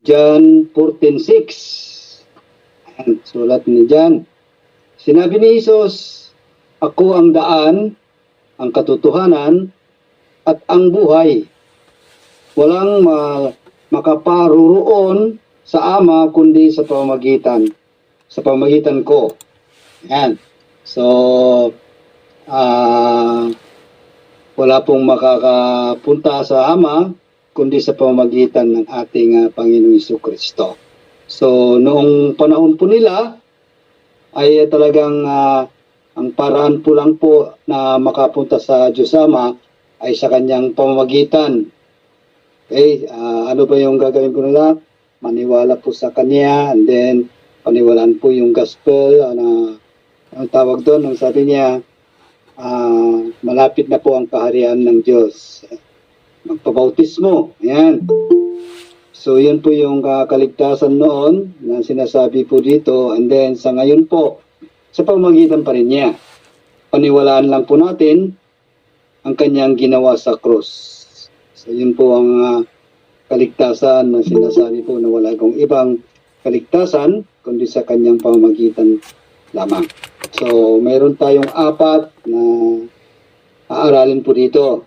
John 14:6. Sulat ni John. Sinabi ni Jesus, "Ako ang daan, ang katotohanan, at ang buhay. Walang makaparuroon sa Ama kundi sa pamamagitan ko." Yan. So, wala pong makakapunta sa Ama kundi sa pamamagitan ng ating Panginoong Jesucristo. So, noong panahon po nila, ay talagang ang paraan po lang po na makapunta sa Diyos Ama ay sa kanyang pamamagitan. Okay, ano ba yung gagawin ko nila? Maniwala po sa kanya, and then paniwalaan po yung gospel, ang tawag doon, ang sabi niya, malapit na po ang kaharian ng Diyos. Magpabautismo, ayan. So, yun po yung kaligtasan noon na sinasabi po dito. And then, sa ngayon po, sa pamamagitan pa rin niya. Paniwalaan lang po natin ang kanyang ginawa sa krus. So, yun po ang kaligtasan na sinasabi po na wala akong ibang kaligtasan kundi sa kanyang pamamagitan lamang. So, mayroon tayong 4 na aaralin po dito.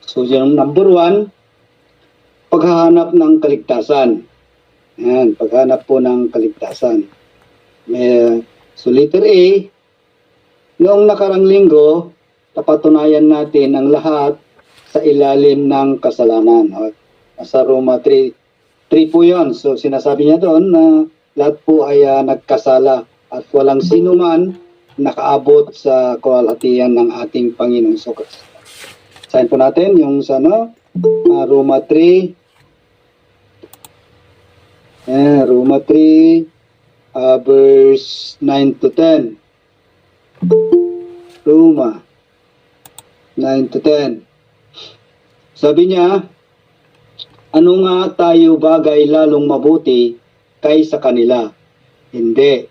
So, yung number 1, paghahanap ng kaligtasan. Ayan, paghanap po ng kaligtasan. So, letter A, noong nakarang linggo, napatunayan natin ang lahat sa ilalim ng kasalanan. Sa Roma 3 po yun. So, sinasabi niya doon na lahat po ay nagkasala at walang sino man nakaabot sa kaluwalhatian ng ating Panginoong Jesucristo. Sayin po natin yung sa Roma 3. Roma 3 verse 9 to 10. Roma 9 to 10. Sabi niya, ano nga tayo bagay lalong mabuti kaysa kanila? Hindi.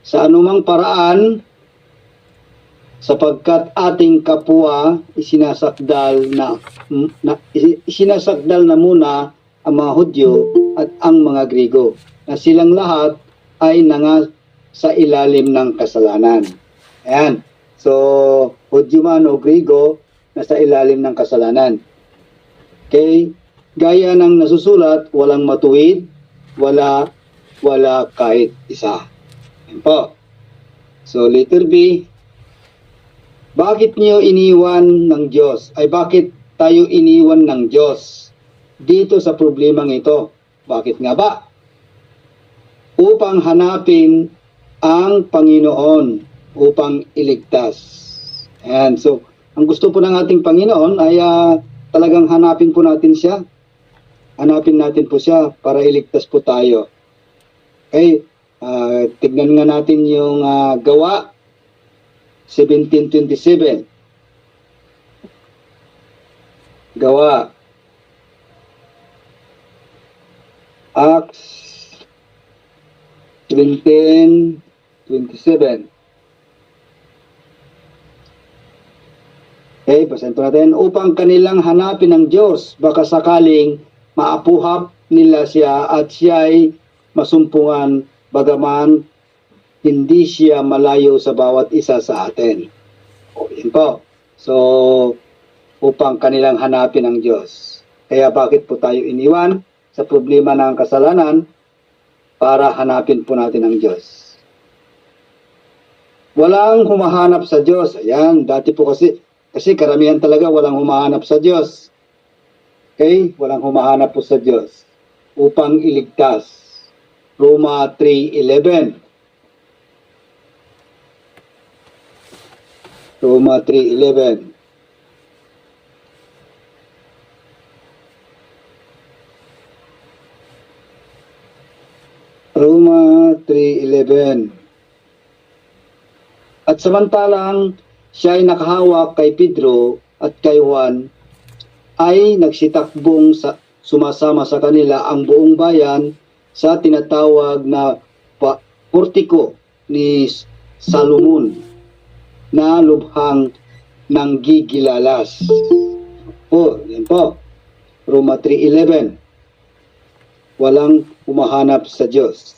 Sa anumang paraan, sapagkat ating kapwa isinasakdal na muna ang mga Hudyo at ang mga Grigo, na silang lahat ay sa ilalim ng kasalanan. Ayan. So, Hudyo man o Grigo, nasa ilalim ng kasalanan. Okay? Gaya ng nasusulat, walang matuwid, wala kahit isa. Ayan po. So, letter B, bakit niyo iniwan ng Diyos? Ay bakit tayo iniwan ng Diyos dito sa problemang ito? Bakit nga ba? Upang hanapin ang Panginoon, upang iligtas. And so, ang gusto po ng ating Panginoon ay talagang hanapin po natin siya. Hanapin natin po siya para iligtas po tayo. Okay, tignan nga natin yung Gawa 17:27. Gawa. Acts 17:27. Okay, basahin po natin. Upang kanilang hanapin ng Diyos, baka sakaling maapuhap nila siya at siya'y masumpungan, bagaman hindi siya malayo sa bawat isa sa atin. O, yun po. So, upang kanilang hanapin ang Diyos. Kaya bakit po tayo iniwan sa problema ng kasalanan? Para hanapin po natin ang Diyos. Walang humahanap sa Diyos. Ayan, dati po kasi karamihan talaga walang humahanap sa Diyos. Okay? Walang humahanap po sa Diyos upang iligtas. Roma 3:11. Roma 3:11. Roma 3:11. At samantalang siya ay nakahawak kay Pedro at kay Juan, ay nagsitakbong sumasama sa kanila ang buong bayan sa tinatawag na portiko ni Salomon, na lubhang ng gigilalas. Po, yan po. Roma 3:11. walang humahanap sa Diyos.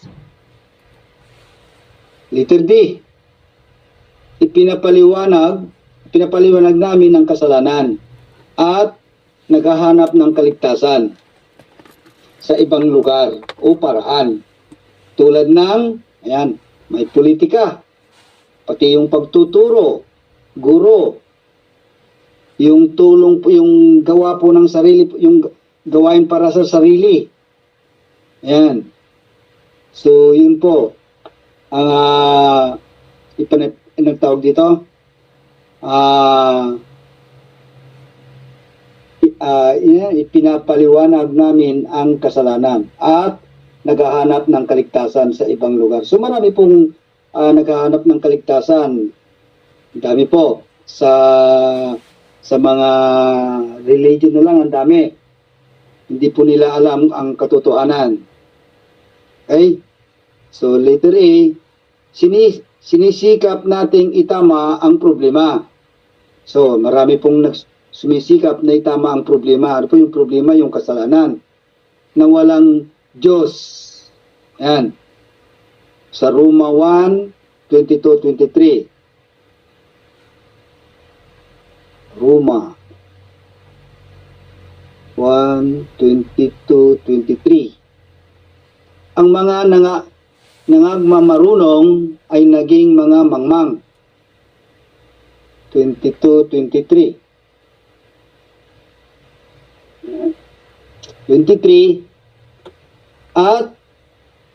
Letter D, pinapaliwanag namin ang kasalanan at naghahanap ng kaligtasan sa ibang lugar o paraan. Tulad ng, ayan, may politika, pati yung pagtuturo, guro, yung tulong, yung gawa po ng sarili, yung gawain para sa sarili. Ayan. So, yun po. Ang tawag dito? Ipinapaliwanag namin ang kasalanan at naghahanap ng kaligtasan sa ibang lugar. So marami pong naghahanap ng kaligtasan. Dami po. Sa mga religion na lang, ang dami. Hindi po nila alam ang katotohanan. Okay? So letter A, sinisikap nating itama ang problema. So marami pong sumisikap na itama ang problema. Ano po yung problema? Yung kasalanan na walang Diyos. Yan. Sa Roma 1:22-23. Roma 1:22-23. Ang mga nangagmamarunong ay naging mga mangmang. 22-23. 23, at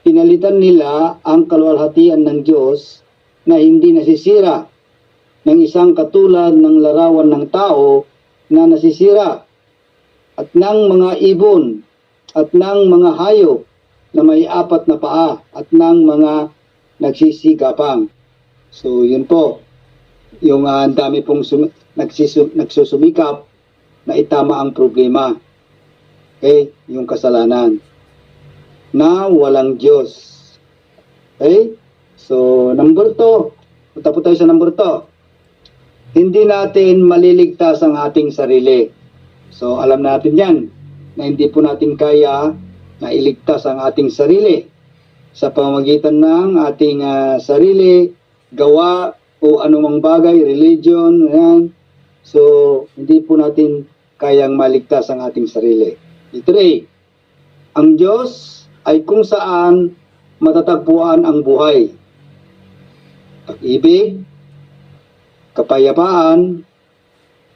pinalitan nila ang kaluwalhatian ng Diyos na hindi nasisira ng isang katulad ng larawan ng tao na nasisira, at ng mga ibon, at ng mga hayop na may 4 na paa, at ng mga nagsisigapang. So yun po, yung dami pong nagsusumikap na itama ang problema. Okay, yung kasalanan na walang Diyos. Okay, so number 2, punta po tayo sa number 2. Hindi natin maliligtas ang ating sarili. So alam natin yan, na hindi po natin kaya na iligtas ang ating sarili sa pamamagitan ng ating sarili, gawa o anumang bagay, religion, yan. So hindi po natin kayang maligtas ang ating sarili. Ito ang Diyos ay kung saan matatagpuan ang buhay, pag-ibig, kapayapaan,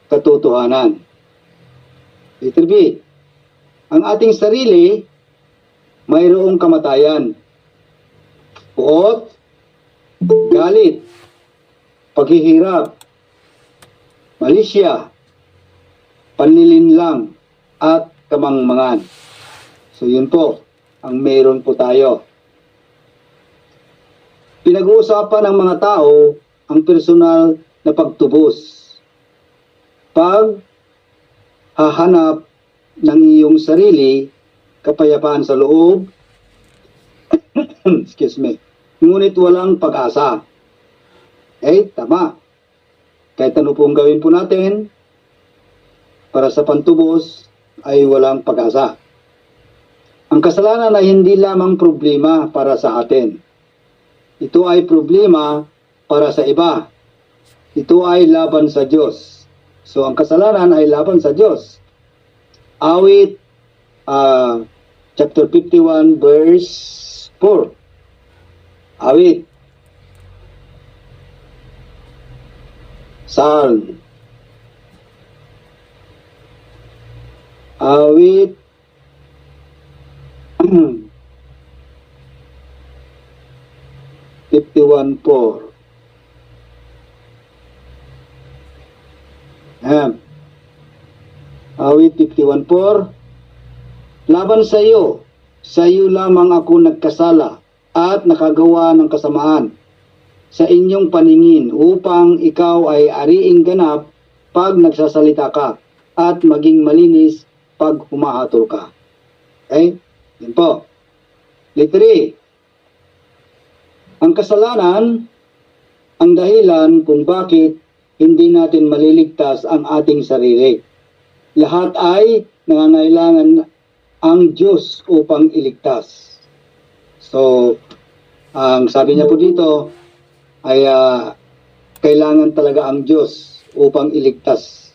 katotohanan. Letter B, ang ating sarili mayroong kamatayan, puot, galit, paghihirap, malisya, panlilinlang, at kamangmangan. So yun po ang meron po tayo. Pinag-uusapan ng mga tao ang personal na pagtubos, paghahanap ng iyong sarili, kapayapaan sa loob, excuse me, ngunit walang pag-asa. Tama. Kahit ano pong gawin po natin para sa pantubos ay walang pag-asa. Ang kasalanan ay hindi lamang problema para sa atin. Ito ay problema para sa iba. Ito ay laban sa Diyos. So ang kasalanan ay laban sa Diyos. Awit chapter 51 verse 4. Awit. Psalm. Awit 51:4. Awit 51:4. Laban sa iyo lamang ako nagkasala at nakagawa ng kasamaan sa inyong paningin, upang ikaw ay ariing ganap pag nagsasalita ka at maging malinis pag humahatol ka. Okay? Yan po. Letter A. Ang kasalanan ang dahilan kung bakit hindi natin maliligtas ang ating sarili. Lahat ay nangangailangan ang Diyos upang iligtas. So, ang sabi niya po dito ay kailangan talaga ang Diyos upang iligtas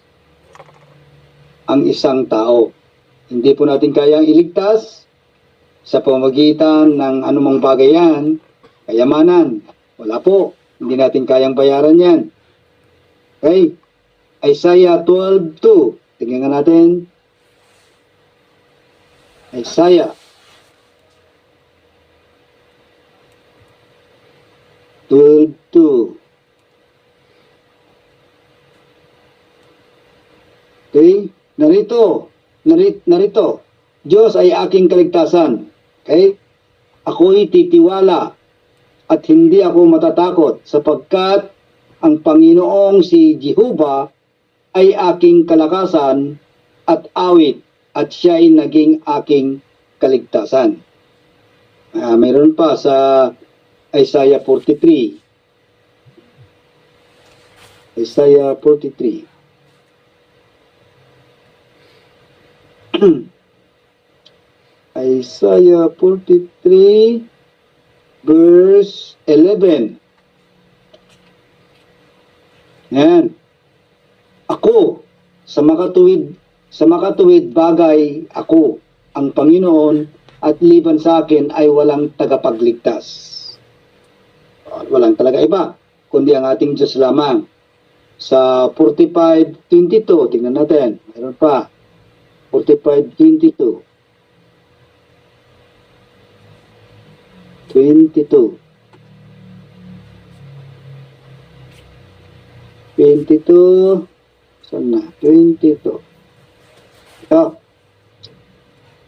ang isang tao. Hindi po natin kayang iligtas sa pamamagitan ng anumang bagay yan, kayamanan. Wala po. Hindi natin kayang bayaran yan. Okay? Isaiah 12:2. Tingnan natin. Isaiah 12:2. Okay? Narito. Diyos ay aking kaligtasan. Okay? Ako'y titiwala at hindi ako matatakot sapagkat ang Panginoong si Jehovah ay aking kalakasan at awit at siya ay naging aking kaligtasan. Mayroon pa sa Isaiah 43. Isaiah 43. Isaiah 43 verse 11. Yan. Ako sa makatuwid bagay ako ang Panginoon at liban sa akin ay walang tagapagligtas. Walang talaga iba kundi ang ating Diyos lamang. Sa 45:22 tingnan natin. Meron pa. 45:22. 22. Saan na? 22. Ito.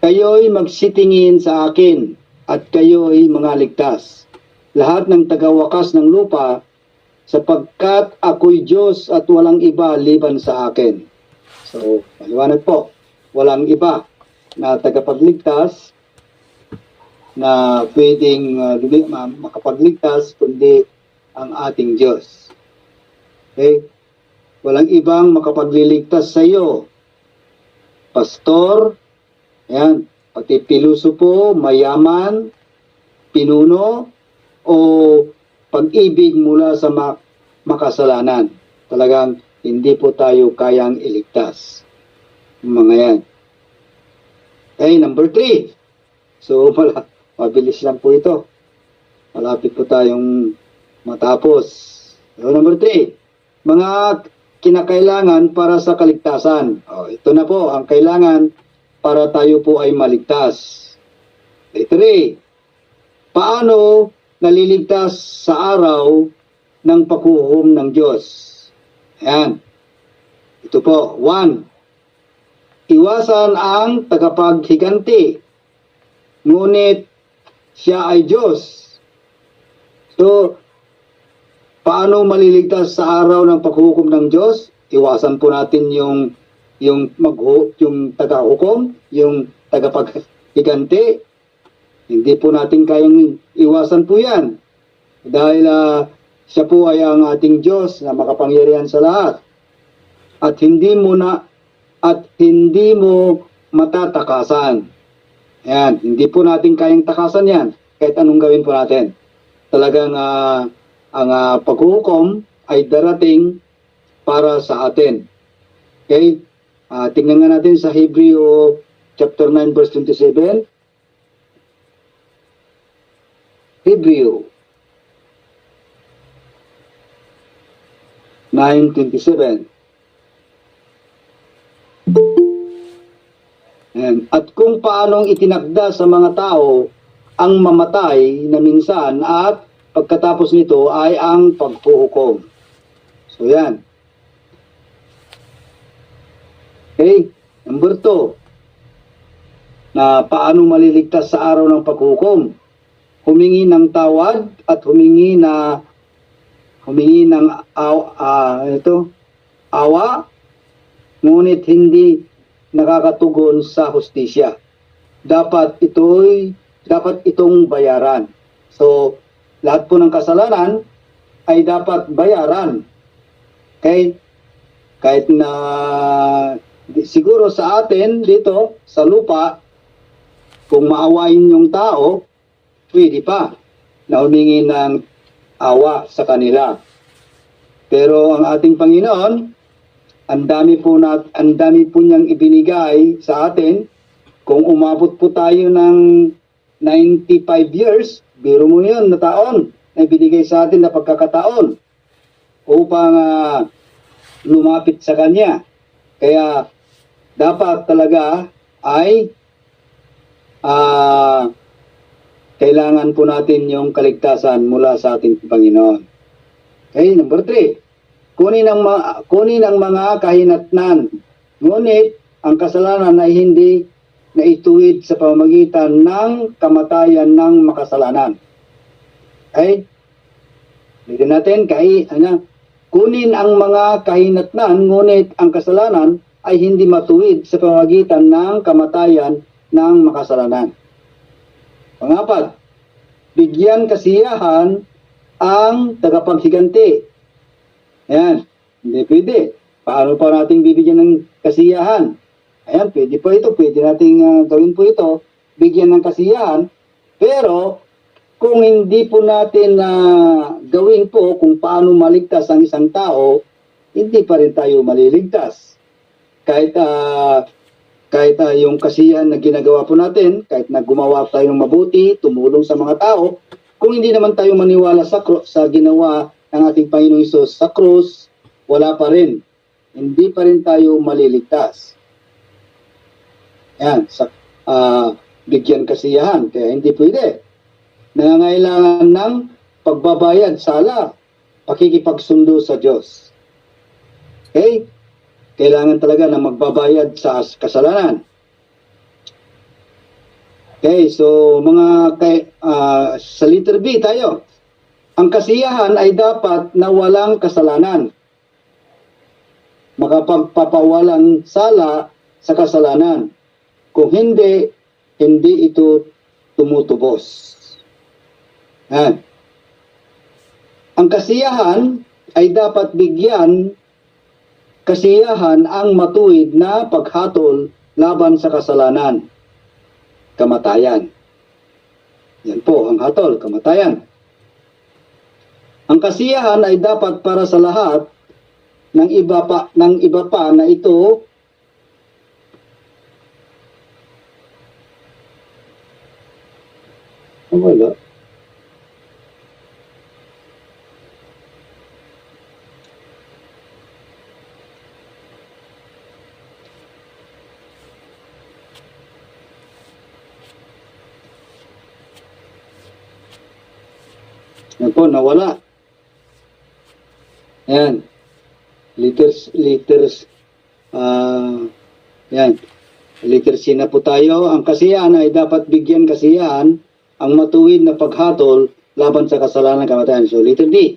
Kayo'y magsitingin sa akin at kayo'y mga ligtas. Lahat ng tagawakas ng lupa sapagkat ako'y Diyos at walang iba liban sa akin. So, maliwanag po. Walang iba na tagapagligtas na pwedeng makapagligtas kundi ang ating Diyos. Okay? Walang ibang makapagliligtas sa iyo. Pastor, yan, pati pilosopo, mayaman, pinuno, o pag-ibig mula sa makasalanan. Talagang hindi po tayo kayang iligtas. Mga yan. Okay, number 3. So, mabilis lang po ito. Malapit po tayong matapos. So, number 3. Mga kinakailangan para sa kaligtasan. Ito na po ang kailangan para tayo po ay maligtas. 3. Paano naliligtas sa araw ng paghuhukom ng Diyos? Ayan. Ito po. 1. Iwasan ang tagapaghiganti. Ngunit siya ay Diyos. So, paano maliligtas sa araw ng paghuhukom ng Diyos? Iwasan po natin yung tagahukom, yung tagapaghiganti. Hindi po natin kayang iwasan po yan. Dahil siya po ay ang ating Diyos na makapangyarihan sa lahat. At hindi mo matatakasan. Ayan, hindi po natin kayang takasan yan. Kahit anong gawin po natin. Talagang ang paghuhukom ay darating para sa atin. Okay? Tingnan nga natin sa Hebreo chapter 9 verse 27. Hebreo 9:27. At kung paanong itinakda sa mga tao ang mamatay na minsan at pagkatapos nito ay ang paghuhukom. So yan. Okay, number 2. Na paano maliligtas sa araw ng paghuhukom? Humingi ng tawad at humingi ng awa, ngunit hindi nakakatugon sa hustisya. Dapat itong bayaran. So, lahat po ng kasalanan ay dapat bayaran. Okay? Kahit na siguro sa atin dito sa lupa Kung maawain yung tao, pwede pa na humingi ng awa sa kanila. Pero ang ating Panginoon, ang dami po niyang ibinigay sa atin. Kung umabot po tayo ng 95 years, biro mo yun na taon na ibinigay sa atin na pagkakataon upang lumapit sa Kanya. Kaya dapat talaga ay kailangan po natin yung kaligtasan mula sa ating Panginoon. Okay, number 3. Kunin ang mga kahinatnan. Ngunit ang kasalanan ay hindi naituwid sa pamamagitan ng kamatayan ng makasalanan. Okay? Bigyan natin kunin ang mga kahinatnan, ngunit ang kasalanan ay hindi matuwid sa pamamagitan ng kamatayan ng makasalanan. Pangapat, bigyan kasiyahan ang tagapaghiganti. Ayan, hindi pwede. Paano pa natin bibigyan ng kasiyahan? Ayan, pwede po ito. Pwede natin gawin po ito. Bigyan ng kasiyahan. Pero, kung hindi po natin gawin po kung paano maligtas ang isang tao, hindi pa rin tayo maliligtas. Kahit yung kasiyahan na ginagawa po natin, kahit na gumawa tayo ng mabuti, tumulong sa mga tao, kung hindi naman tayo maniwala sa ginawa ng ating Panginoong Hesus sa krus, wala pa rin. Hindi pa rin tayo maliligtas. Yan, bigyan kasiyahan, kaya hindi pwede. Nangangailangan ng pagbabayad, sala, pakikipagsundo sa Diyos. Okay? Kailangan talaga na magbabayad sa kasalanan. Okay, so sa letter B tayo. Ang kasiyahan ay dapat na walang kasalanan. Makapagpapawalang sala sa kasalanan. Kung hindi ito tumutubos. Yan. Ang kasiyahan ay dapat bigyan kasiyahan ang matuwid na paghatol laban sa kasalanan. Kamatayan. Yan po ang hatol, kamatayan. Ang kasiyahan ay dapat para sa lahat ng iba pa na ito wala. Yan po, nawala. Ayan. Liters, yan. Letter C na po tayo. Ang kasiyahan ay dapat bigyan kasiyahan ang matuwid na paghatol laban sa kasalanan ng kamatayan. So, letter D.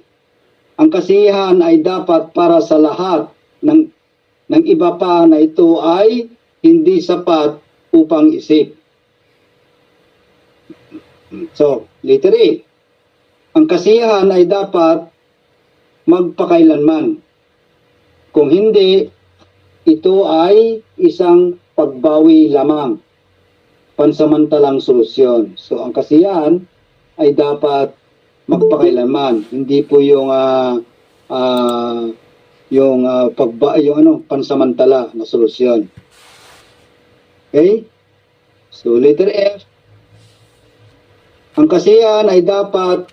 Ang kasiyahan ay dapat para sa lahat ng iba pa na ito ay hindi sapat upang isip. So, letter E. Ang kasiyahan ay dapat magpakailanman. Kung hindi, ito ay isang pagbawi lamang, pansamantalang solusyon. So, ang kasiyahan ay dapat magpakailanman. Hindi po yung pansamantala na solusyon. Okay? So, letter F. Ang kasiyahan ay dapat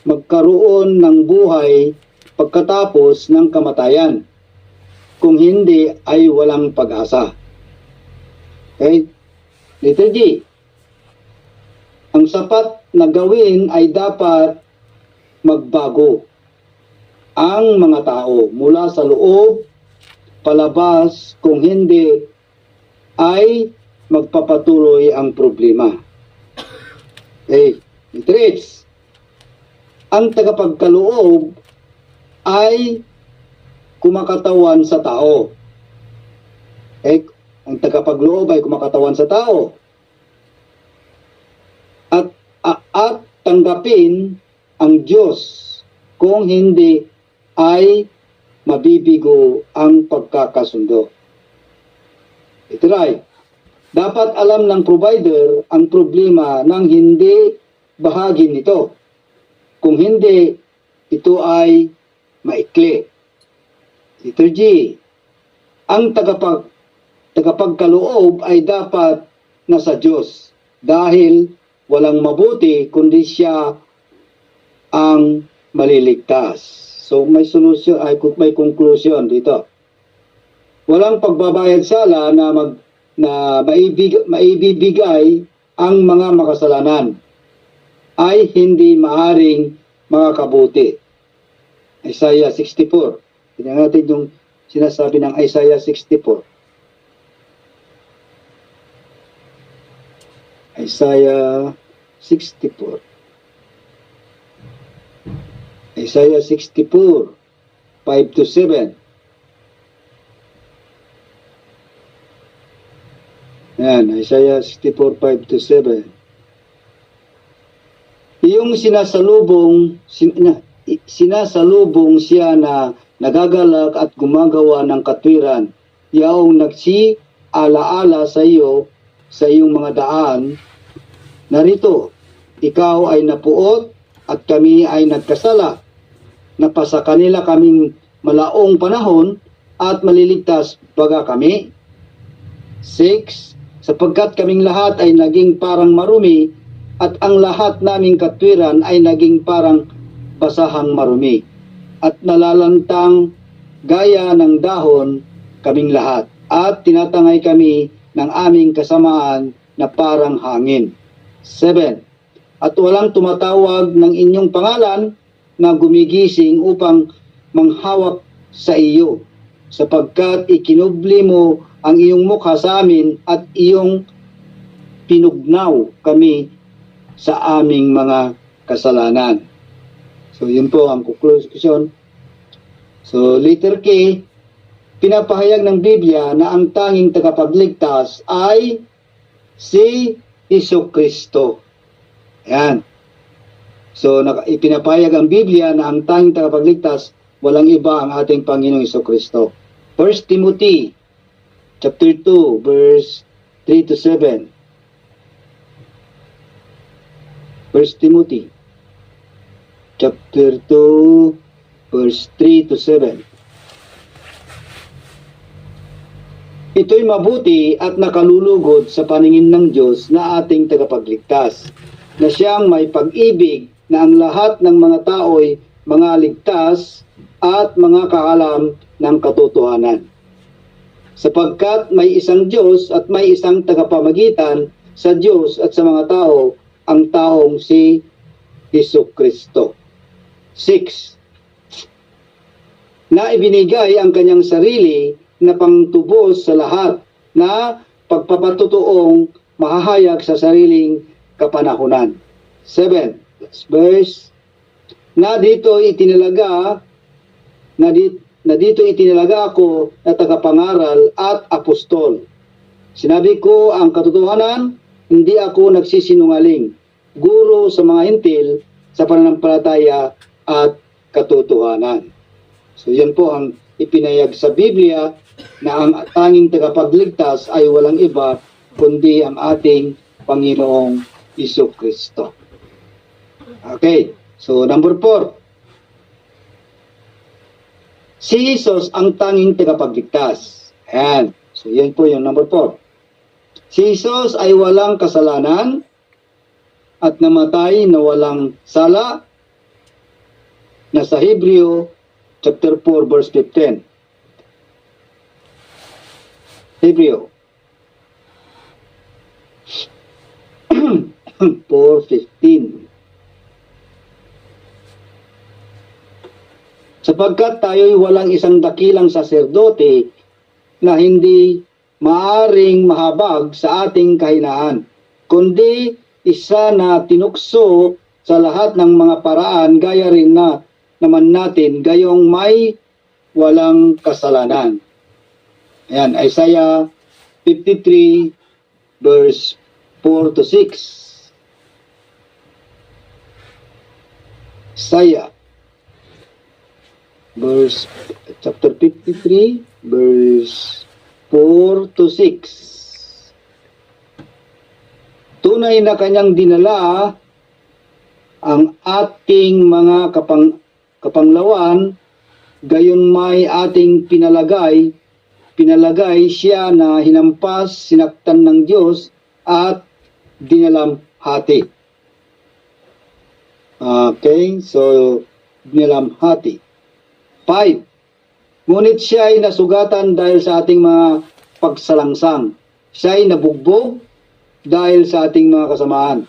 magkaroon ng buhay pagkatapos ng kamatayan. Kung hindi, ay walang pag-asa. Okay? Letter G. Ang sapat na gawin ay dapat magbago ang mga tao mula sa loob, palabas, kung hindi, ay magpapatuloy ang problema. Okay? Letter H. Ang tagapagkaloob ay kumakatawan sa tao. Okay? Ang tagapagloob ay kumakatawan sa tao. At tanggapin ang Diyos, kung hindi ay mabibigo ang pagkakasundo. Ito ay Dapat alam ng provider ang problema ng hindi bahagi nito. Kung hindi, ito ay maikli. Letter G, ang tagapagkaloob ay dapat nasa Diyos dahil walang mabuti kundi siya ang maliligtas. So may solusyon, may conclusion dito. Walang pagbabayad sala na maibibigay ang mga makasalanan ay hindi maaring makakabuti. Isaiah 64. Tingnan natin yung sinasabi ng Isaiah 64. Isaiah 64. Isaiah 64, 5 to 7. Yan, Isaiah 64, 5 to 7. Yung sinasalubong siya na nagagalak at gumagawa ng katwiran, yaong nagsi-alaala sa iyo sa iyong mga daan, narito, ikaw ay napuot at kami ay nagkasala. Napasa kanila kaming malaong panahon at maliligtas baga kami. 6. Sapagkat kaming lahat ay naging parang marumi at ang lahat naming katwiran ay naging parang basahang marumi at nalalantang gaya ng dahon kaming lahat at tinatangay kami ng aming kasamaan na parang hangin. 7. At walang tumatawag ng inyong pangalan na gumigising upang manghawak sa iyo, sapagkat ikinubli mo ang iyong mukha sa amin at iyong pinugnaw kami sa aming mga kasalanan. So yun po ang conclusion. So letter K, pinapahayag ng Biblia na ang tanging tagapagligtas ay si Jesucristo. Yan. So, ipinapayag ang Biblia na ang tanging tagapagligtas, walang iba ang ating Panginoong Jesucristo. 1 Timothy, chapter 2, verse 3 to 7. 1 Timothy, chapter 2, verse 3 to 7. Ito'y mabuti at nakalulugod sa paningin ng Diyos na ating tagapagligtas, na siyang may pag-ibig na ang lahat ng mga tao'y mga ligtas at mga kaalam ng katotohanan. Sapagkat may isang Diyos at may isang tagapamagitan sa Diyos at sa mga tao, ang taong si Jesucristo. 6. Na ibinigay ang kanyang sarili na pangtubos sa lahat na pagpapatutuong mahahayag sa sariling kapanahunan. 7. Verse, na dito itinalaga ako na tagapangaral at apostol. Sinabi ko ang katotohanan, hindi ako nagsisinungaling. Guro sa mga hintil sa pananampalataya at katotohanan. So yan po ang ipinayag sa Biblia na ang tanging tagapagligtas ay walang iba kundi ang ating Panginoong Jesucristo. Okay, so number 4. Si Jesus ang tanging tagapagligtas. Ayan, so yan po yung number 4. Si Jesus ay walang kasalanan at namatay na walang sala, na sa Hebreo chapter 4 verse 15. Hebreo 4:15. Sapagkat tayo'y walang isang dakilang saserdote na hindi maaring mahabag sa ating kahinaan, kundi isa na tinukso sa lahat ng mga paraan, gaya rin na naman natin, gayong may walang kasalanan. Ayan, Isaiah 53 verse 4 to 6. Isaiah chapter 53 verse 4 to 6. tunay na kanyang dinala ang ating mga kapanglawan, gayon may ating pinalagay siya na hinampas, sinaktan ng Diyos at dinalamhati. Okay, so dinalamhati. 5. Ngunit siya ay nasugatan dahil sa ating mga pagsalangsang. Siya ay nabugbog dahil sa ating mga kasamaan.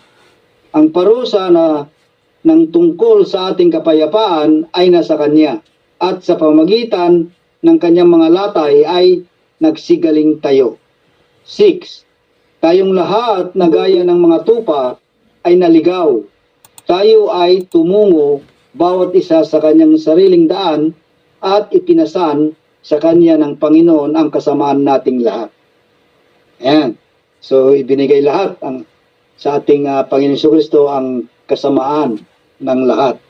Ang parusa ng tungkol sa ating kapayapaan ay nasa Kanya, at sa pamagitan ng Kanyang mga latay ay nagsigaling tayo. 6. Tayong lahat na gaya ng mga tupa ay naligaw. Tayo ay tumungo bawat isa sa kanyang sariling daan at ipinasan sa Kanya ng Panginoon ang kasamaan nating lahat. Ayan. So, ibinigay lahat sa ating Panginoon Jesucristo ang kasamaan ng lahat.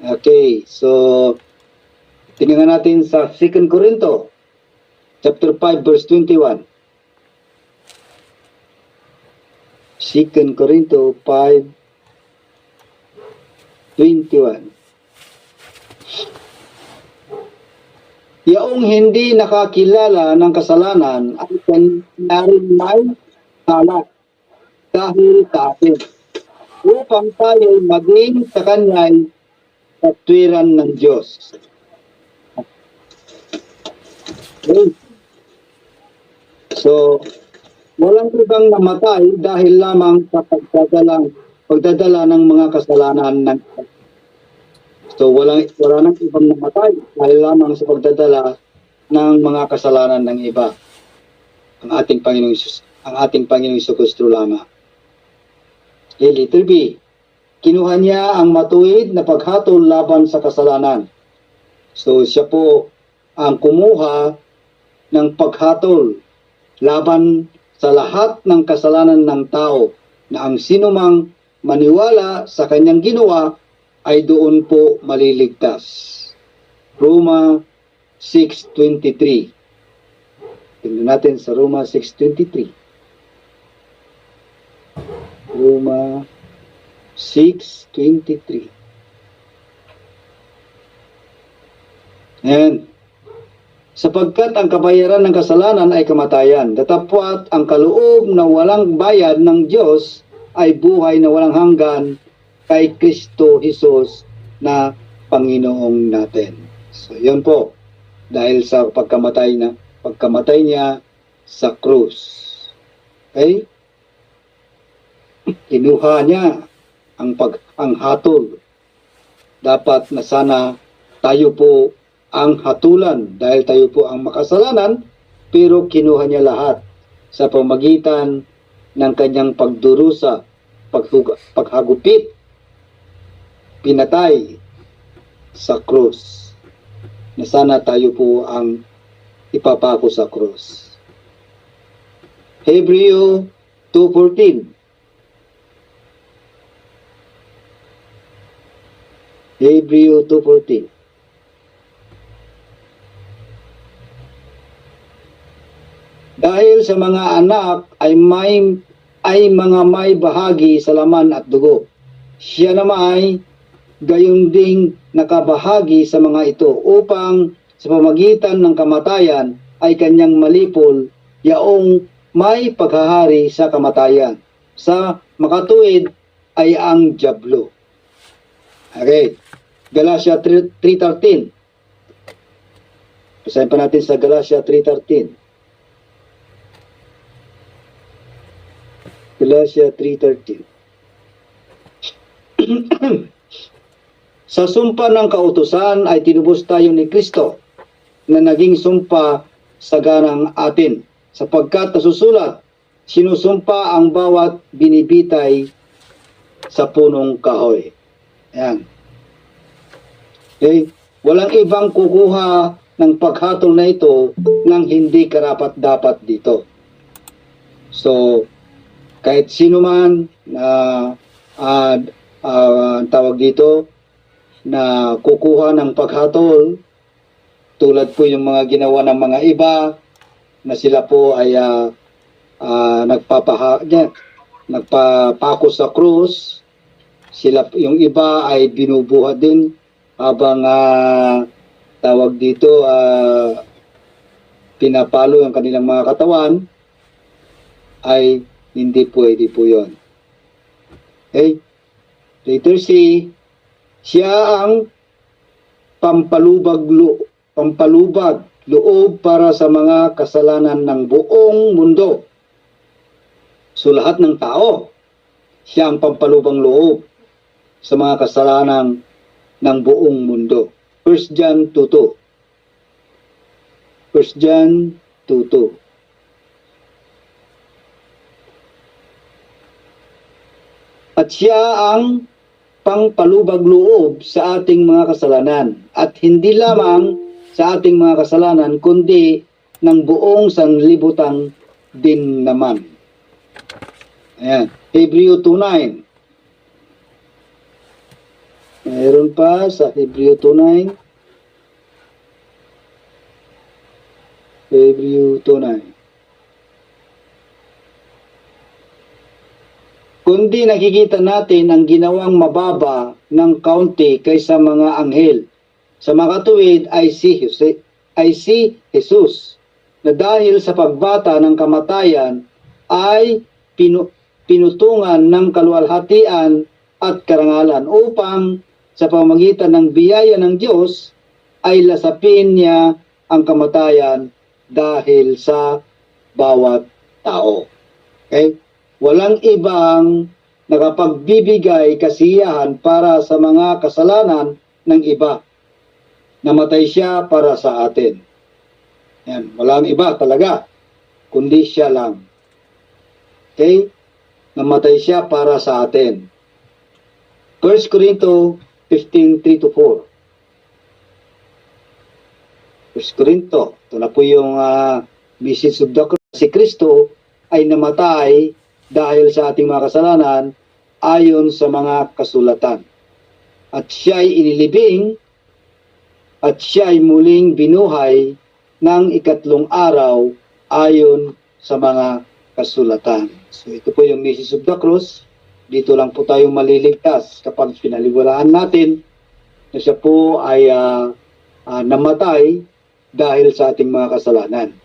Okay. So, tingnan natin sa 2 Corinto, chapter 5, verse 21. 2 Corinto 5:21. Yaong hindi nakakilala ng kasalanan ay kanyang may sala dahil sa atin, upang tayo maging sa kanya'y katwiran ng Diyos. Okay. So, walang ibang namatay dahil lamang sa pagdadala ng mga kasalanan ng iba. So, wala nang ibang namatay dahil lamang sa pagdadala ng mga kasalanan ng iba. Ang ating Panginoong Jesucristo lamang. Okay, letter B. Kinuha niya ang matuwid na paghatol laban sa kasalanan. So, siya po ang kumuha ng paghatol laban sa lahat ng kasalanan ng tao, na ang sinumang maniwala sa kanyang ginawa ay doon po maliligtas. Roma 6:23. Tingnan natin sa Roma 6:23. Roma 6:23. Ayan. Sapagkat ang kabayaran ng kasalanan ay kamatayan, datapwat ang kaloob na walang bayad ng Diyos ay buhay na walang hanggan kay Kristo Jesus na Panginoong natin. So, yun po. Dahil sa pagkamatay niya sa krus. Okay? Kinuha niya ang hatol. Dapat na sana tayo po ang hatulan dahil tayo po ang makasalanan, pero kinuha niya lahat sa pamagitan ng kanyang pagdurusa, paghagupit, pinatay sa krus, na sana tayo po ang ipapako sa krus. Hebreo 2:14. Hebreo 2:14. Dahil sa mga anak ay mga may bahagi sa laman at dugo, siya naman gayon ding nakabahagi sa mga ito, upang sa pamagitan ng kamatayan ay kanyang malipol yaong may paghahari sa kamatayan. Sa makatuwid ay ang dyablo. Okay. Galatia 3:13. Basahin pa natin sa Galatia 3:13. Galatia 3:13. Sa sumpa ng kautusan ay tinubos tayo ni Kristo, na naging sumpa sa ganang atin, sapagkat nasusulat, sinusumpa ang bawat binibitay sa punong kahoy. Ayan. Okay? Walang ibang kukuha ng paghatol na ito nang hindi karapat-dapat dito. So, kahit sino man na tawag dito na kukuha ng paghatol, tulad po yung mga ginawa ng mga iba na sila po ay nagpapako sa krus, sila yung iba ay binubuhat din habang tawag dito pinapalo ang kanilang mga katawan, ay hindi pwede po yun. Okay? Letter C, siya ang pampalubag loob para sa mga kasalanan ng buong mundo. So lahat ng tao, siya ang pampalubang loob sa mga kasalanan ng buong mundo. 1 John 2:2. 1 John 2:2. At siya ang pangpalubag loob sa ating mga kasalanan, at hindi lamang sa ating mga kasalanan kundi ng buong sanlibutan din naman. Ayan, Hebreo 2:9. Mayroon pa sa Hebreo 2:9. Hebreo 2:9. Kundi nakikita natin ang ginawang mababa ng kaunti kaysa mga anghel. Sa makatuwid ay si Jesus, na dahil sa pagbata ng kamatayan ay pinutungan ng kaluwalhatian at karangalan, upang sa pamamagitan ng biyaya ng Diyos ay lasapin niya ang kamatayan dahil sa bawat tao. Okay? Walang ibang nakapagbibigay kasiyahan para sa mga kasalanan ng iba. Namatay siya para sa atin. Yan, walang iba talaga, kundi siya lang. Okay? Namatay siya para sa atin. 1 Corinto 15:3-4. 1 Corinto, ito na po yung message of the cross. Si Kristo ay namatay dahil sa ating mga kasalanan ayon sa mga kasulatan. At siya ay inilibing at siya ay muling binuhay ng ikatlong araw ayon sa mga kasulatan. So ito po yung message of the cross. Dito lang po tayo maliligtas kapag pinaliwalaan natin na siya po ay namatay dahil sa ating mga kasalanan.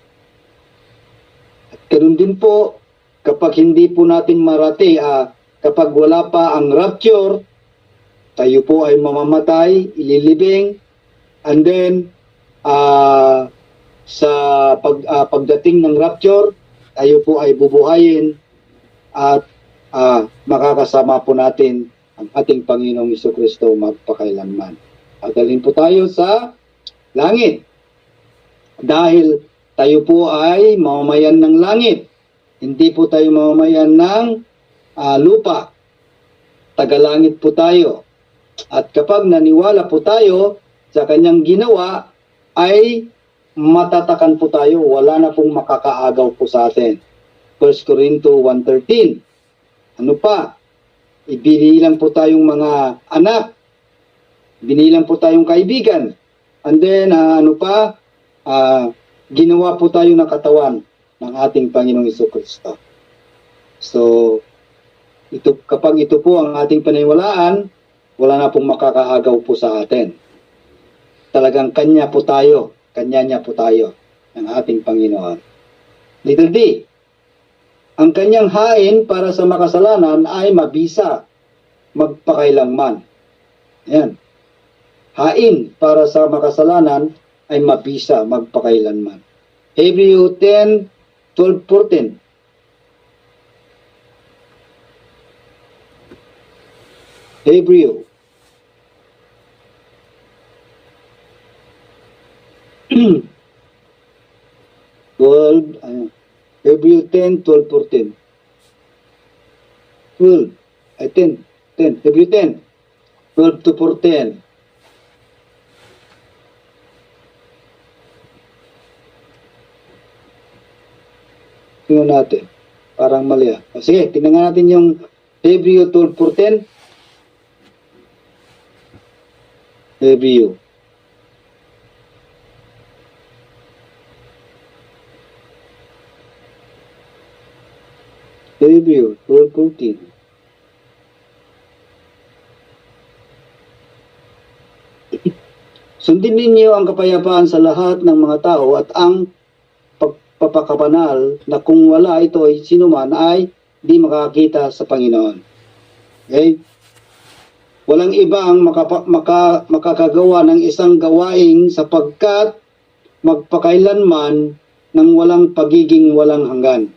At ganoon din po, kapag hindi po natin marati, kapag wala pa ang rapture, tayo po ay mamamatay, ililibing, and then sa pagdating ng rapture, tayo po ay bubuhayin at makakasama po natin ang ating Panginoong Jesucristo magpakailanman. At dalhin po tayo sa langit. Dahil tayo po ay mamamayan ng langit. Hindi po tayo mamamayan ng lupa. Tagalangit po tayo. At kapag naniwala po tayo sa kanyang ginawa, ay matatakan po tayo. Wala na pong makakaagaw po sa atin. 1 Corinto 1:13. Ano pa? Ibinilang po tayong mga anak. Binilang po tayong kaibigan. And then, ginawa po tayo ng katawan ng ating Panginoong Jesucristo. So, kapag ito po ang ating paniniwalaan, wala na pong makakaagaw po sa atin. Talagang kanya niya po tayo, ng ating Panginoon. Little D, ang kanyang hain para sa makasalanan ay mabisa, magpakailanman. Ayan. Hain para sa makasalanan ay mabisa, magpakailanman. Hebreo 10:12-14. Hebreo. Hebreo 10:12-14. 12. 10. Hebreo 10. 12-14. Tingnan natin. Parang mali . Sige, tingnan natin yung Hebreo 12:14. Hebreo. Hebrew 12:14. Sundin ninyo ang kapayapaan sa lahat ng mga tao at ang pagpapakabanal na kung wala ito ay sinuman ay di makakita sa Panginoon. Okay? Walang ibang makakagawa ng isang gawain sapagkat magpakailanman ng walang pagiging walang hanggan.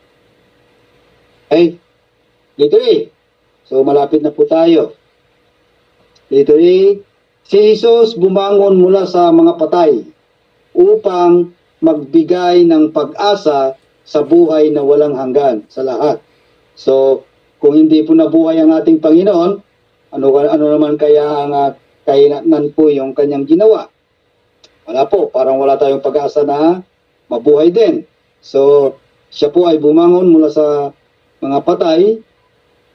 Okay? Dito So malapit na po tayo. Dito si Jesus bumangon mula sa mga patay upang magbigay ng pag-asa sa buhay na walang hanggan sa lahat. So, kung hindi po nabuhay ang ating Panginoon, ano naman kaya ang kainan po yung kanyang ginawa? Wala po, parang wala tayong pag-asa na mabuhay din. So, siya po ay bumangon mula sa mga patay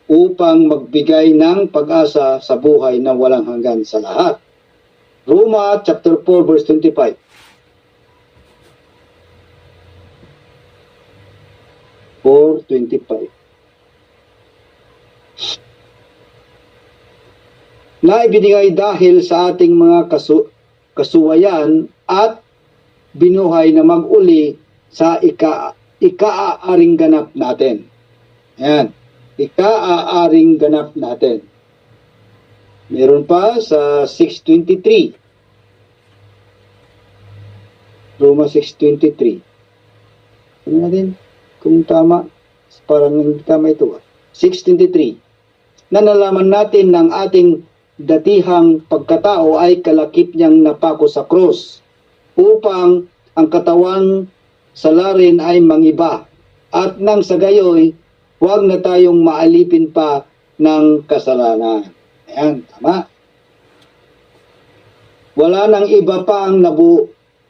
upang magbigay ng pag-asa sa buhay na walang hanggan sa lahat. Roma chapter 4 verse 25. 4:25. Na ibinigay dahil sa ating mga kasuwayan at binuhay na mag-uli sa ika-aaring ganap natin. Ayan. Ika-aaring ganap natin. Meron pa sa 6:23. Roma 6:23. Ano natin? Kung tama, parang hindi tama ito. 6:23. Na nalaman natin ng ating datihang pagkatao ay kalakip niyang napako sa krus upang ang katawan sa larin ay mangiba at nang sa gayoy huwag na tayong maalipin pa ng kasalanan. Ayan, tama. Wala nang iba pa ang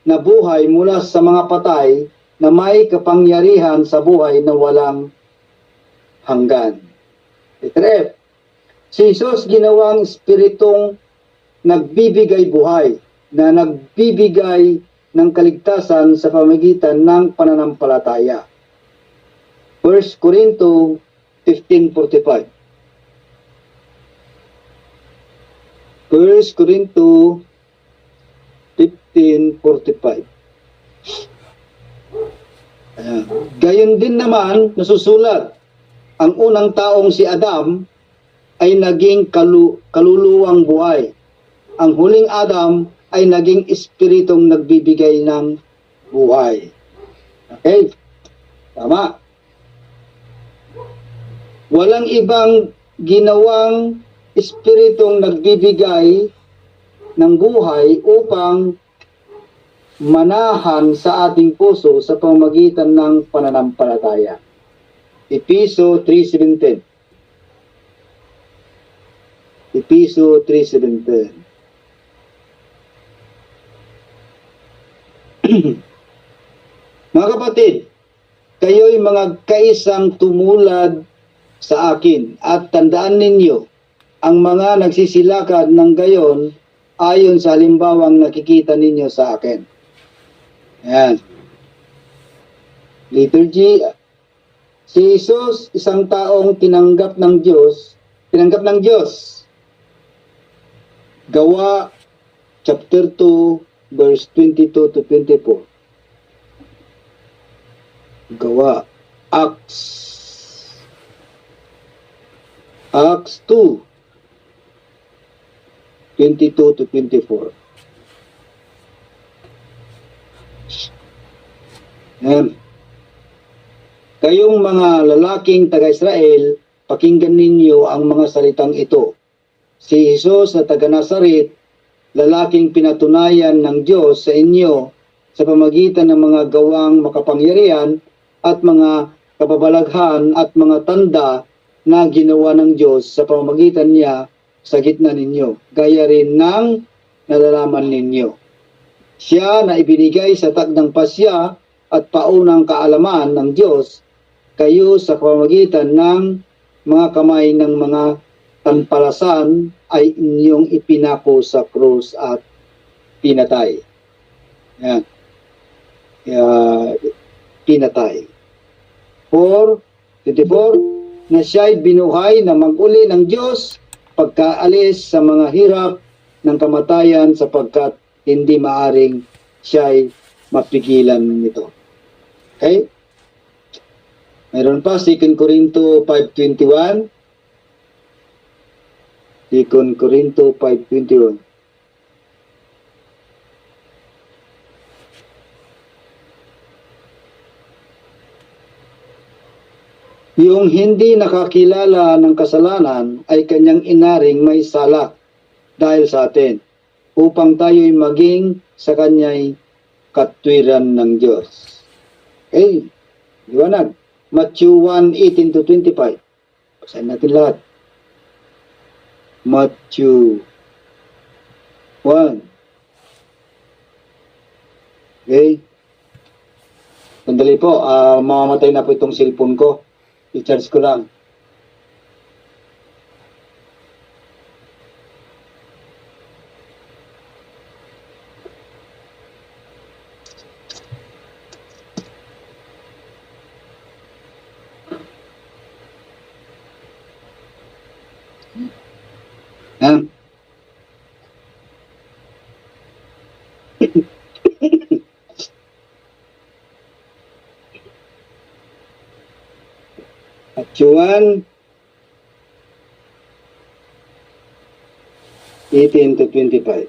nabuhay mula sa mga patay na may kapangyarihan sa buhay na walang hanggan. Itref, si Jesus ginawang espiritong nagbibigay buhay, na nagbibigay ng kaligtasan sa pamamagitan ng pananampalataya. 1 Corinto 15:45. 1 Corinto 15:45. Gayon din naman nasusulat, ang unang taong si Adam ay naging kaluluwang buhay. Ang huling Adam ay naging espiritong nagbibigay ng buhay. Okay? Tama. Walang ibang ginawang espiritong nagbibigay ng buhay upang manahan sa ating puso sa pamamagitan ng pananampalataya. Efeso 3:17. Efeso 3:17. Mga kapatid, kayo'y mga kaisang tumulad sa akin at tandaan ninyo ang mga nagsisilakad ng gayon ayon sa halimbawang nakikita ninyo sa akin. Ayan. Liturgy. Si Jesus, isang taong tinanggap ng Diyos. Gawa, chapter 2, verse 22 to 24. Gawa, Acts 2, 22 to 24. Kayong mga lalaking taga-Israel, pakinggan ninyo ang mga salitang ito. Si Jesus na taga-Nazaret, lalaking pinatunayan ng Diyos sa inyo sa pamagitan ng mga gawang makapangyarihan at mga kababalaghan at mga tanda na ginawa ng Diyos sa pamamagitan niya sa gitna ninyo, gaya rin ng nalalaman ninyo. Siya na ibinigay sa takdang pasya at paunang kaalaman ng Diyos kayo sa pamamagitan ng mga kamay ng mga tampalasan ay inyong ipinako sa krus at pinatay. Yan. Pinatay. 4:24. na siya'y binuhay na mag-uli ng Diyos pagkaalis sa mga hirap ng kamatayan sapagkat hindi maaring siya'y mapigilan nito. Okay? Mayroon pa, 2 Corinto 5:21. 2 Corinto 5:21. Yung hindi nakakilala ng kasalanan ay kanyang inaring may sala dahil sa atin, upang tayo'y maging sa kanya'y katwiran ng Diyos. Okay, liwanag. Matthew 1:18-25. Basahin natin lahat. Matthew 1. Okay. Sandali po, mamamatay na po itong cellphone ko. I-charge ko lang. Ha? Juan 18-25.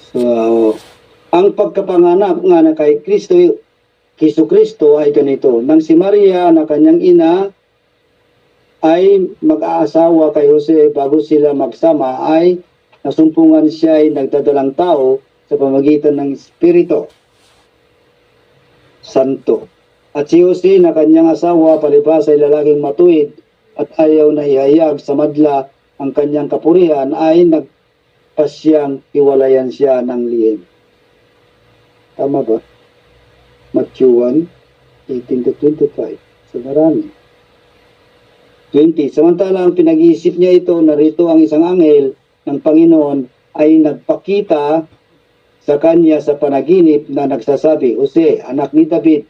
So, ang pagkapanganak nga na kay Kristo ay ganito. Nang si Maria na kanyang ina ay mag-aasawa kay Jose bago sila magsama ay nasumpungan siya ay nagdadalang tao sa pamagitan ng Espiritu Santo. At si Jose na kanyang asawa palibhas ay lalaking matuwid at ayaw na ihayag sa madla ang kanyang kapurihan ay nagpasyang hiwalayan siya ng lihim. Tama ba? Matthew 1:18-25. So marami. 20. Samantala ang pinag-iisip niya ito, narito ang isang anghel ng Panginoon ay nagpakita sa kanya sa panaginip na nagsasabi, Jose, anak ni David,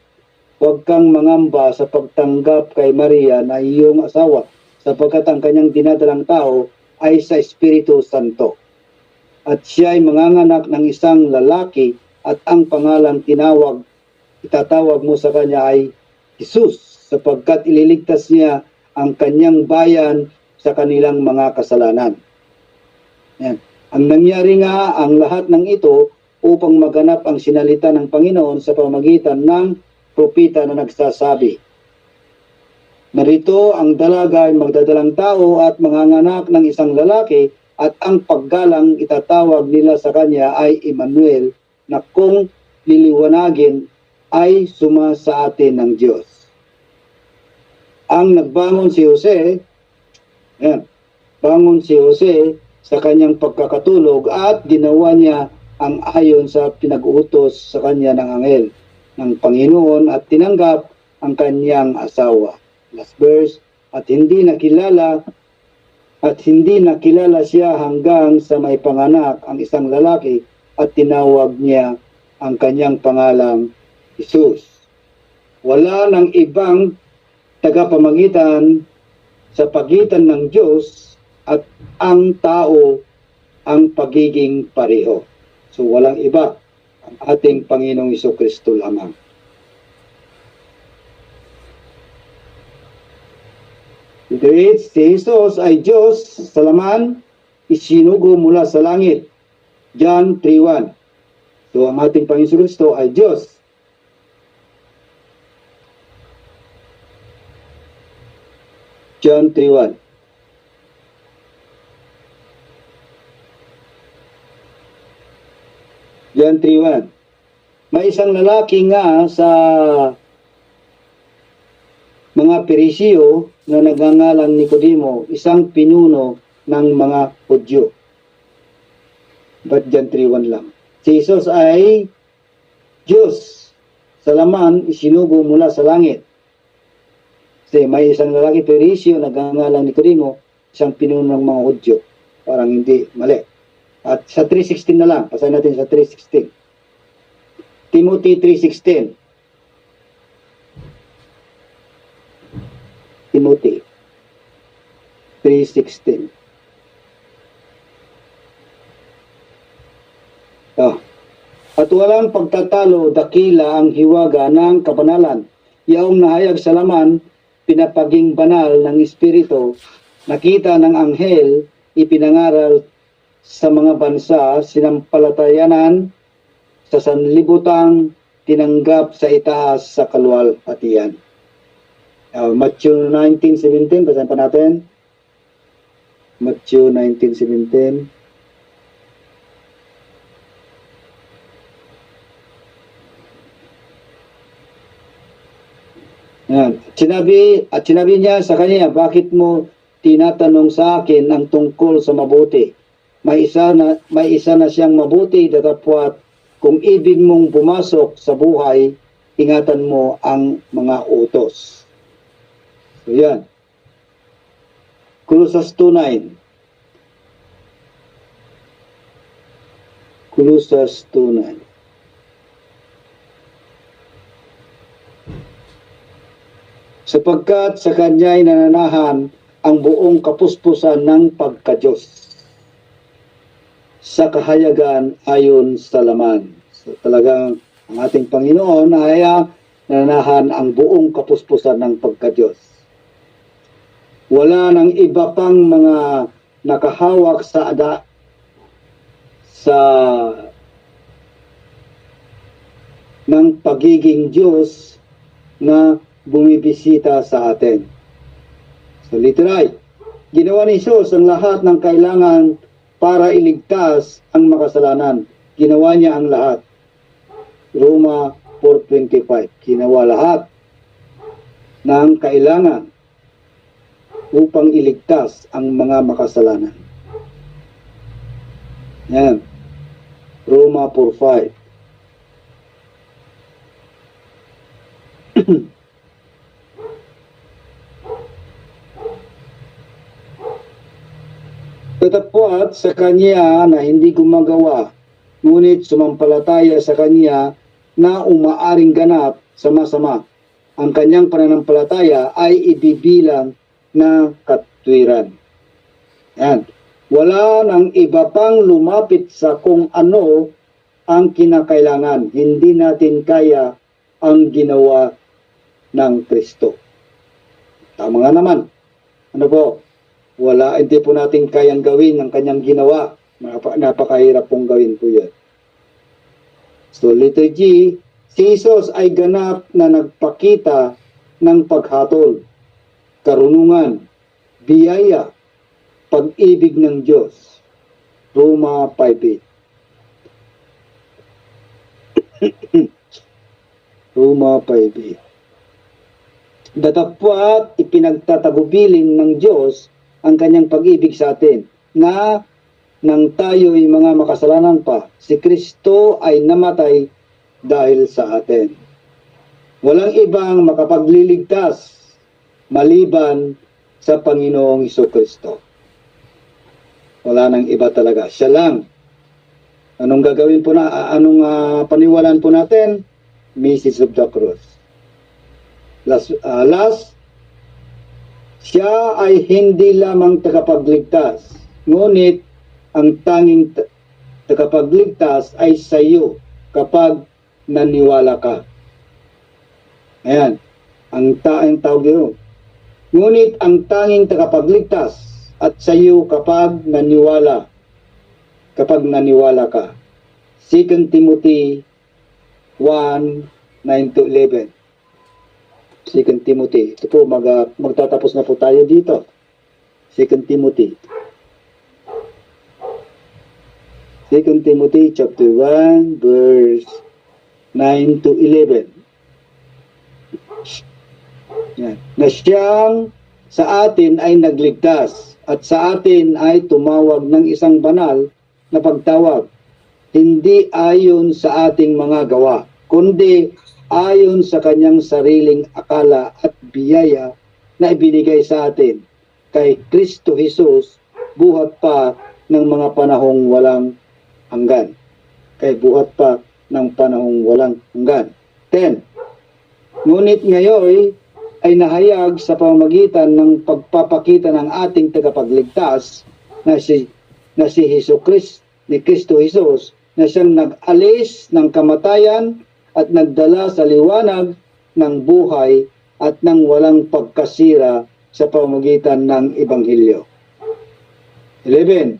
huwag kang mangamba sa pagtanggap kay Maria na iyong asawa, sapagkat ang kanyang dinadalang tao ay sa Espiritu Santo. At siya ay manganganak ng isang lalaki at ang pangalang itatawag mo sa kanya ay Jesus, sapagkat ililigtas niya ang kanyang bayan sa kanilang mga kasalanan. Yan. Ang nangyari nga ang lahat ng ito upang maganap ang sinalita ng Panginoon sa pamagitan ng propeta na nagsasabi, narito ang dalaga ay magdadalang tao at manganganak ng isang lalaki at ang paggalang itatawag nila sa kanya ay Emmanuel, na kung liliwanagin ay suma sa atin ng Diyos. Ang nagbangon si Jose, bangon si Jose sa kanyang pagkakatulog at ginawa niya ang ayon sa pinag-uutos sa kanya ng anghel ng Panginoon at tinanggap ang kanyang asawa. Last verse, at hindi nakilala siya hanggang sa may panganak ang isang lalaki at tinawag niya ang kanyang pangalang Jesus. Wala nang ibang tagapamagitan sa pagitan ng Diyos at ang tao ang pagiging pareho. So walang iba, ang ating Panginoong Jesucristo lamang. Si Jesus ay Diyos sa laman, isinugo mula sa langit. John 3:1. So ang ating Panginoong Jesucristo ay Diyos. John 3:1. John 3:1. May isang lalaki nga sa mga Perisiyo na nagngangalang Nicodemo, isang pinuno ng mga Hudyo. But John 3:1 lang. Si Jesus ay Diyos sa laman, isinugo mula sa langit. Kasi may isang lalaki Perisiyo na nagngangalang Nicodemo, isang pinuno ng mga Hudyo. Parang hindi mali. At sa 3:16 na lang, pasahin natin sa 3:16. Timothy 3:16. Timothy 3:16. At walang pagtatalo, dakila ang hiwaga ng kabanalan. Yaong nahayag sa laman, pinapaging banal ng Espiritu, nakita ng anghel, ipinangaral sa mga bansa, sinampalatayanan sa sanlibutang tinanggap sa itaas sa kaluwalhatian. Matthew 19:17, basahin pa natin. Matthew 19:17. Yan. Sinabi niya sa kanya, bakit mo tinatanong sa akin ang tungkol sa mabuti? May isa na siyang mabuti, datapwat kung ibig mong pumasok sa buhay, ingatan mo ang mga utos. So yan. Colossus 2:9. Colossus 2:9. Sapagkat sa kanya'y nananahan ang buong kapuspusan ng pagka-Diyos sa kahayagan ayon sa laman. So talagang ang ating Panginoon ay nananahan ang buong kapuspusan ng pagka-Diyos. Wala nang iba pang mga nakahawak sa ng pagiging Diyos na bumibisita sa atin. So literal, ginawa ni Jesus ang lahat ng kailangan para iligtas ang makasalanan. Ginawa niya ang lahat. Roma 4:25. Ginawa lahat ng kailangan upang iligtas ang mga makasalanan. Yan. Roma 4:5. Datapwat sa kanya na hindi gumagawa, ngunit sumampalataya sa kanya na umaaring ganap sa masama. Ang kanyang pananampalataya ay ibibilang na katwiran. Yan. Wala nang iba pang lumapit sa kung ano ang kinakailangan. Hindi natin kaya ang ginawa ng Kristo. Tama nga naman. Ano po? Hindi po natin kayang gawin ang kanyang ginawa. Napakahirap pong gawin po yan. So, letter G, si Jesus ay ganap na nagpakita ng paghatol, karunungan, biyaya, pag-ibig ng Diyos. Roma 5:8. Roma 5:8. Datapwat ipinagtatagubilin ng Diyos ang kanyang pag-ibig sa atin, na nang tayo'y mga makasalanan pa, si Kristo ay namatay dahil sa atin. Walang ibang makapagliligtas maliban sa Panginoong Jesucristo. Wala nang iba talaga. Siya lang. Anong gagawin po paniwalaan po natin? Message of the cross. Last, siya ay hindi lamang tagapagligtas, ngunit ang tanging tagapagligtas ay sa iyo kapag naniwala ka. Ayan, ang tawag yun. Ngunit ang tanging tagapagligtas at sa iyo kapag naniwala ka. 2 Timothy 1:9-11. 2 Timothy. Ito po, magtatapos na po tayo dito. 2 Timothy. 2 Timothy chapter 1, verse 9-11. Yan. Na siyang sa atin ay nagligtas at sa atin ay tumawag ng isang banal na pagtawag. Hindi ayon sa ating mga gawa, kundi ayon sa kanyang sariling akala at biyaya na ibinigay sa atin kay Kristo Jesus buhat pa ng mga panahong walang hanggan. Kay buhat pa ng panahong walang hanggan. 10. Ngunit ngayon ay nahayag sa pamamagitan ng pagpapakita ng ating tagapagligtas na si ni Kristo Jesus, na siyang nag-alis ng kamatayan at nagdala sa liwanag ng buhay at ng walang pagkasira sa pamamagitan ng Ebanghelyo. 11.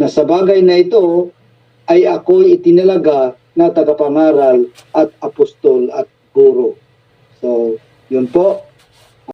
Na sa bagay na ito ay ako'y itinalaga na tagapangaral at apostol at guro. So, yun po.